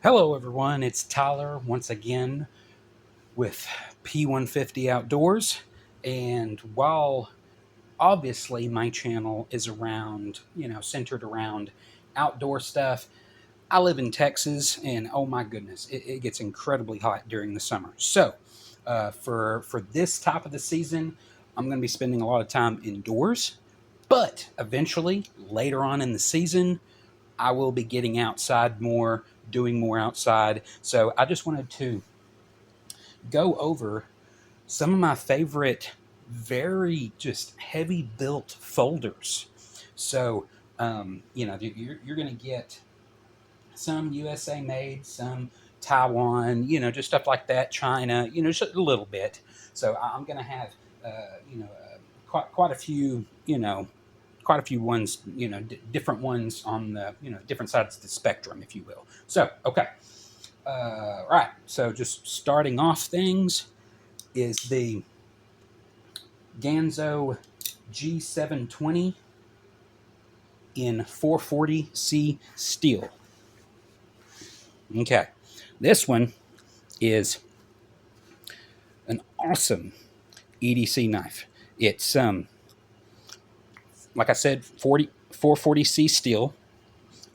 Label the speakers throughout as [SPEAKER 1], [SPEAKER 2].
[SPEAKER 1] Hello, everyone. It's Tyler once again with P150 Outdoors. And while obviously my channel is around, centered around outdoor stuff, I live in Texas, and oh my goodness, it gets incredibly hot during the summer. So, for this type of the season, I'm going to be spending a lot of time indoors. But eventually, later on in the season, I will be getting outside more, doing more outside. So I just wanted to go over some of my favorite, very just heavy built folders. So, you're going to get some USA made, some Taiwan, just stuff like that, China, just a little bit. So I'm going to have, quite a few, quite a few ones, different ones on the, different sides of the spectrum, if you will. So, okay. Right. So, just starting off things is the Ganzo G720 in 440C steel. Okay. This one is an awesome EDC knife. It's, like I said, 440C steel,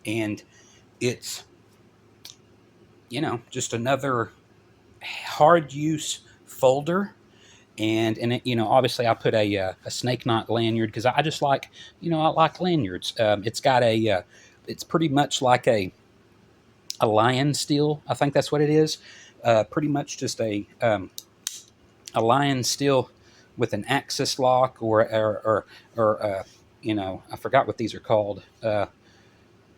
[SPEAKER 1] and it's, just another hard use folder. And it, obviously I put a snake knot lanyard because I just like, I like lanyards. It's got it's pretty much like a lion steel. I think that's what it is. Pretty much just a lion steel with an axis lock or I forgot what these are called. I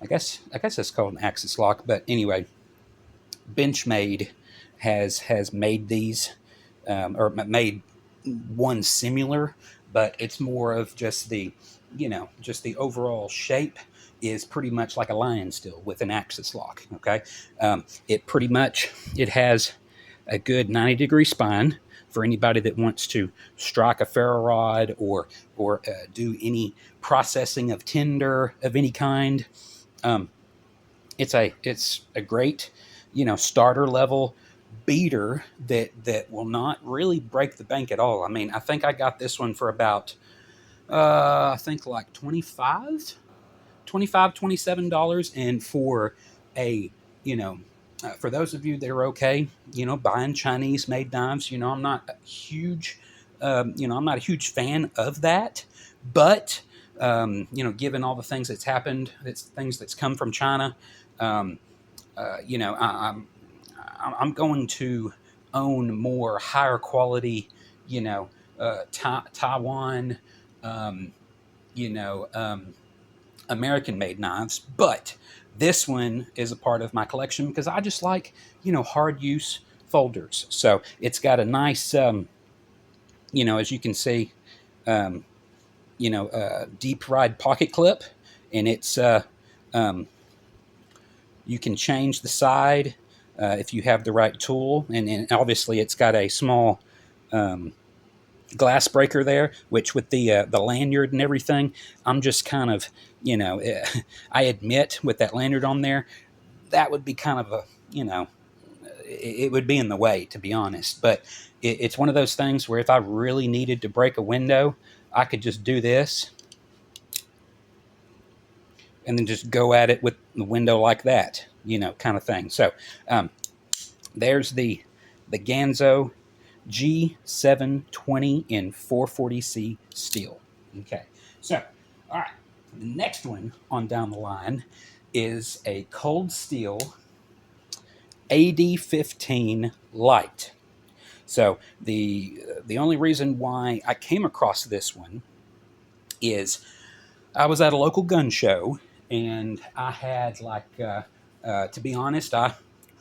[SPEAKER 1] guess it's called an axis lock. But anyway, Benchmade has made these, or made one similar, but it's more of just just the overall shape is pretty much like a lion steel with an axis lock. Okay, it has a good 90-degree spine for anybody that wants to strike a ferro rod or do any processing of tinder of any kind. Um, it's a great, starter level beater that will not really break the bank at all. I mean, I think I got this one for about I think like 25 $27, and for a, for those of you that are okay, buying Chinese made knives, I'm not a huge I'm not a huge fan of that, but given all the things that's happened, things that's come from China, um, I'm going to own more higher quality, Taiwan, um, you know, um, American made knives. But this one is a part of my collection because I just like, hard use folders. So it's got a nice, as you can see, um, deep ride pocket clip, and it's, um, you can change the side if you have the right tool, and obviously it's got a small um, glass breaker there, which with the lanyard and everything, I'm just kind of, I admit with that lanyard on there, that would be kind of a, it would be in the way, to be honest. But it's one of those things where if I really needed to break a window, I could just do this and then just go at it with the window like that, kind of thing. So there's the Ganzo G720 in 440C steel. Okay, so all right, the next one on down the line is a Cold Steel AD15 Light. So the only reason why I came across this one is I was at a local gun show, and I had to be honest, I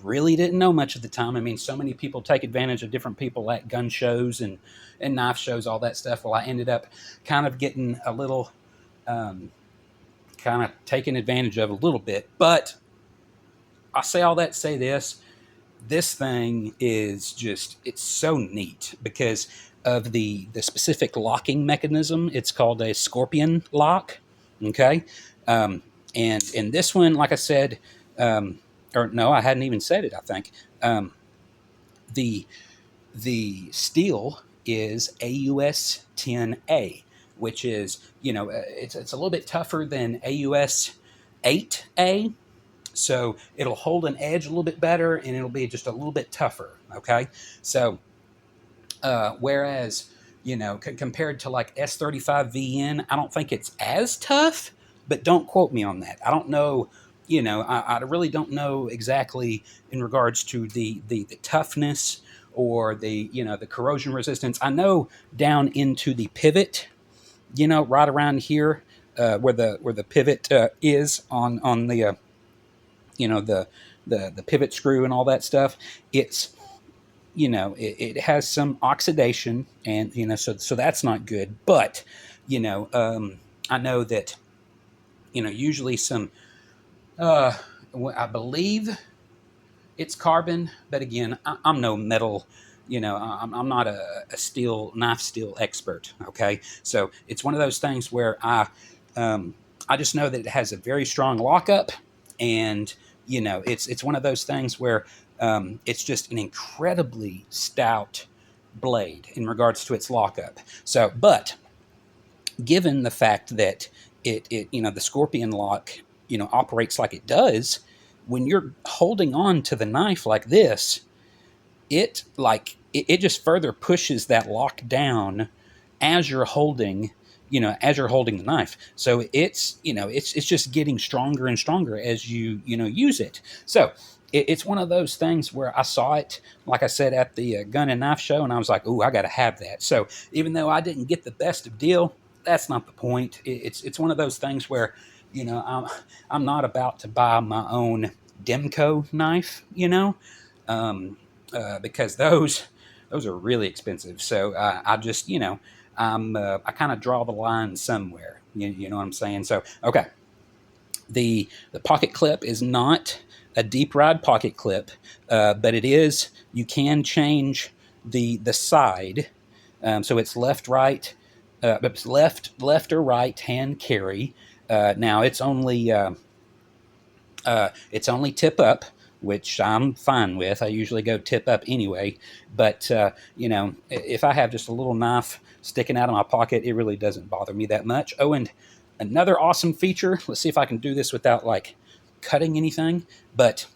[SPEAKER 1] really didn't know much at the time. I mean, so many people take advantage of different people at gun shows and knife shows, all that stuff. Well, I ended up kind of getting a little, kind of taken advantage of a little bit. But I say all that to say this thing is just, it's so neat because of the specific locking mechanism. It's called a scorpion lock. Okay. Um, and this one, like I said, or no, I hadn't even said it. I think the the steel is AUS 10A, which is, it's a little bit tougher than AUS 8A. So it'll hold an edge a little bit better, and it'll be just a little bit tougher. Okay. So, whereas, compared to like S35VN, I don't think it's as tough, but don't quote me on that. I don't know. I really don't know exactly in regards to the toughness or the corrosion resistance. I know down into the pivot, right around here, where the pivot is on the the pivot screw and all that stuff. It's it has some oxidation, and so that's not good. But I know that usually some I believe it's carbon, but again, I'm no metal. I'm not a knife steel expert. Okay, so it's one of those things where I just know that it has a very strong lockup, and it's one of those things where it's just an incredibly stout blade in regards to its lockup. So, but given the fact that it the Scorpion lock operates like it does, when you're holding on to the knife like this, it just further pushes that lock down as you're holding the knife. So it's just getting stronger and stronger as you use it. So it's one of those things where I saw it, like I said, at the gun and knife show, and I was like, "Ooh, I got to have that." So even though I didn't get the best of deal, that's not the point. It's one of those things where I'm not about to buy my own Demco knife, because those are really expensive. So I just I kind of draw the line somewhere. You know what I'm saying? So okay, the pocket clip is not a deep ride pocket clip, but it is. You can change the side, so it's left, right, it's left or right hand carry. Now it's only tip up, which I'm fine with. I usually go tip up anyway. But if I have just a little knife sticking out of my pocket, it really doesn't bother me that much. Oh, and another awesome feature. Let's see if I can do this without like cutting anything. But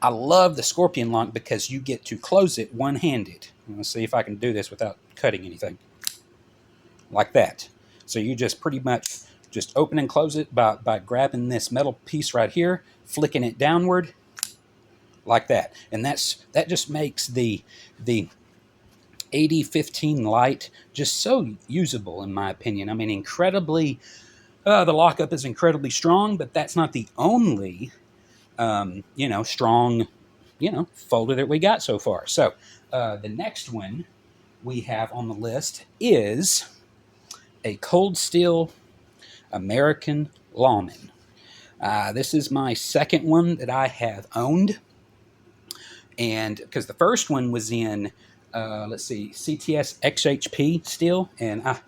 [SPEAKER 1] I love the Scorpion lock because you get to close it one-handed. Let's see if I can do this without cutting anything. Like that. So you just pretty much just open and close it by grabbing this metal piece right here, flicking it downward like that. And that just makes the 8015 Lite just so usable, in my opinion. I mean, incredibly, the lockup is incredibly strong, but that's not the only, strong, folder that we got so far. So the next one we have on the list is a Cold Steel American Lawman. This is my second one that I have owned, and because the first one was in, CTS XHP steel, and I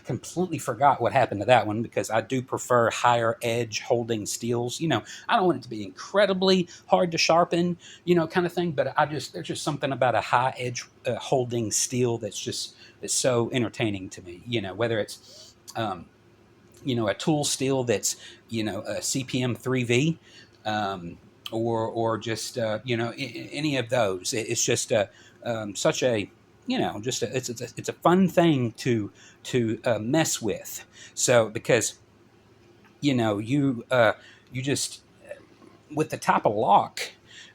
[SPEAKER 1] completely forgot what happened to that one because I do prefer higher edge holding steels. I don't want it to be incredibly hard to sharpen, kind of thing, but there's just something about a high edge holding steel that's so entertaining to me. Whether it's a tool steel that's a CPM 3V, or just any of those. It's just such a it's a fun thing to mess with. So because you just with the type of lock,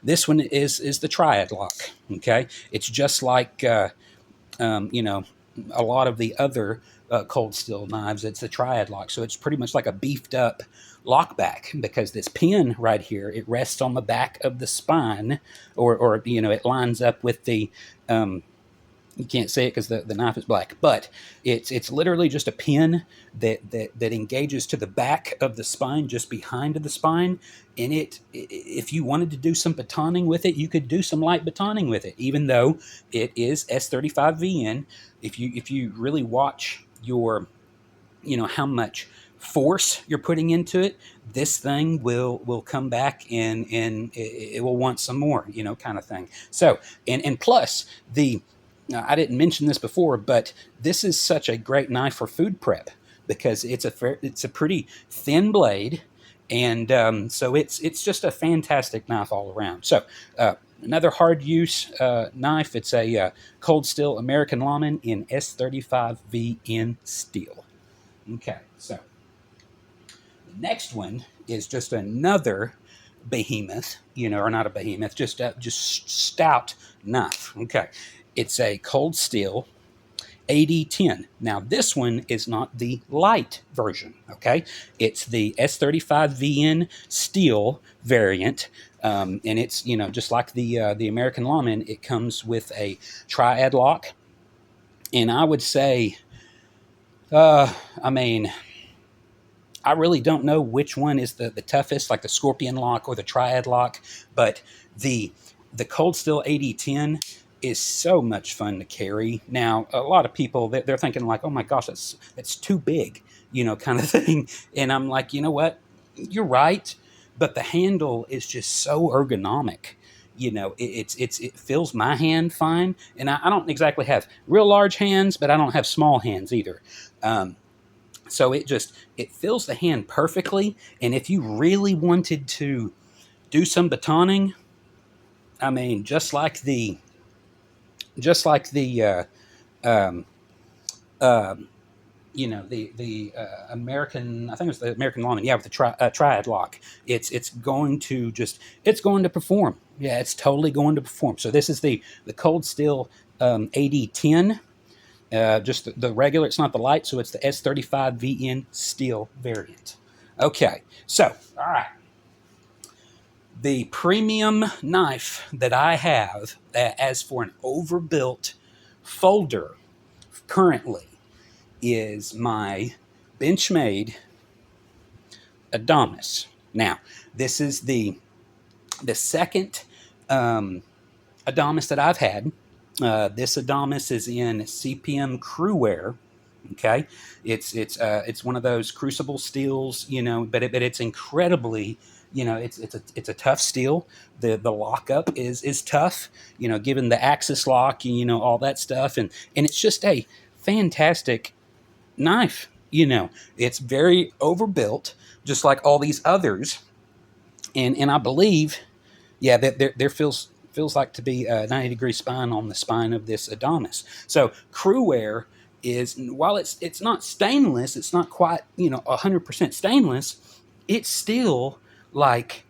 [SPEAKER 1] this one is the triad lock. Okay, it's just like a lot of the other cold steel knives. It's the triad lock, so it's pretty much like a beefed up lock back, because this pin right here, it rests on the back of the spine, or it lines up with the you can't see it because the knife is black, but it's literally just a pin that engages to the back of the spine, just behind the spine. And if you wanted to do some batoning with it, you could do some light batoning with it, even though it is S35VN. If you really watch your, how much force you're putting into it, this thing will come back and it will want some more, kind of thing. So, and plus the I didn't mention this before, but this is such a great knife for food prep because it's a pretty thin blade, and so it's just a fantastic knife all around. So another hard use knife. It's a Cold Steel American Lawman in S35VN steel. Okay, so the next one is just another behemoth, or not a behemoth, just stout knife. Okay, it's a Cold Steel 8010. Now, this one is not the light version, okay? It's the S35VN steel variant, and it's, just like the American Lawman, it comes with a triad lock. And I would say, I mean, I really don't know which one is the toughest, like the Scorpion lock or the triad lock, but the Cold Steel 8010 is so much fun to carry. Now, a lot of people, they're thinking like, oh my gosh, that's too big, kind of thing. And I'm like, you know what? You're right, but the handle is just so ergonomic. It fills my hand fine, and I don't exactly have real large hands, but I don't have small hands either. So it fills the hand perfectly. And if you really wanted to do some batoning, I mean, just like the um, the American, I think it was the American Lawman, yeah, with the triad lock. It's going to perform. Yeah, it's totally going to perform. So this is the Cold Steel 8010. Just the regular, it's not the light, so it's the S35VN steel variant. Okay, so, all right. The premium knife that I have as for an overbuilt folder currently is my Benchmade Adamas. Now, this is the second Adamas that I've had. This Adamas is in CPM Cruwear. Okay, it's one of those crucible steels, but it's incredibly, it's a tough steel. The lockup is tough, given the axis lock, all that stuff, and it's just a fantastic knife. It's very overbuilt, just like all these others, and I believe, yeah, that there feels like to be a 90-degree spine on the spine of this Adamas. So Cruwear is, while it's not stainless, it's not quite 100% stainless. It's still like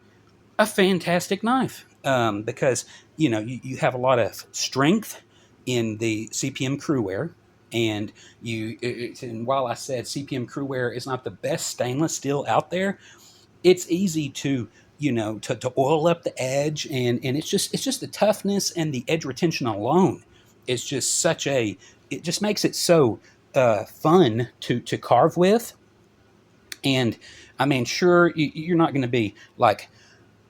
[SPEAKER 1] a fantastic knife, because you have a lot of strength in the CPM Cruwear, and and while I said CPM Cruwear is not the best stainless steel out there, it's easy to to oil up the edge, and it's just the toughness and the edge retention alone is just it just makes it so fun to carve with. And I mean, sure, you're not going to be like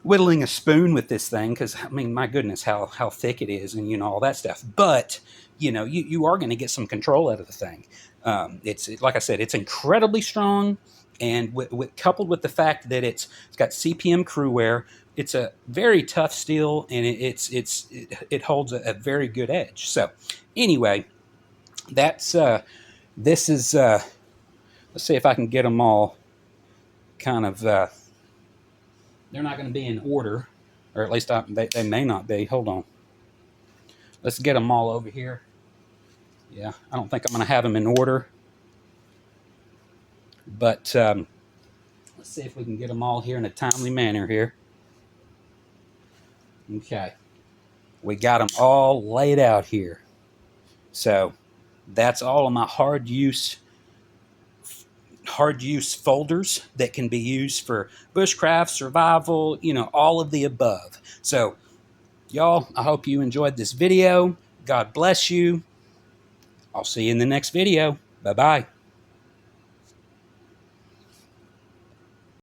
[SPEAKER 1] whittling a spoon with this thing, because I mean, my goodness, how thick it is, and all that stuff. But you are going to get some control out of the thing. It's like I said, it's incredibly strong, and coupled with the fact that it's got CPM Cruwear, it's a very tough steel, and it holds a very good edge. So anyway, that's this is let's see if I can get them all kind of. They're not going to be in order, or at least they may not be. Hold on. Let's get them all over here. Yeah, I don't think I'm going to have them in order. But let's see if we can get them all here in a timely manner here. Okay. We got them all laid out here. So that's all of my hard use folders that can be used for bushcraft, survival, all of the above. So y'all, I hope you enjoyed this video. God bless you. I'll see you in the next video. Bye-bye.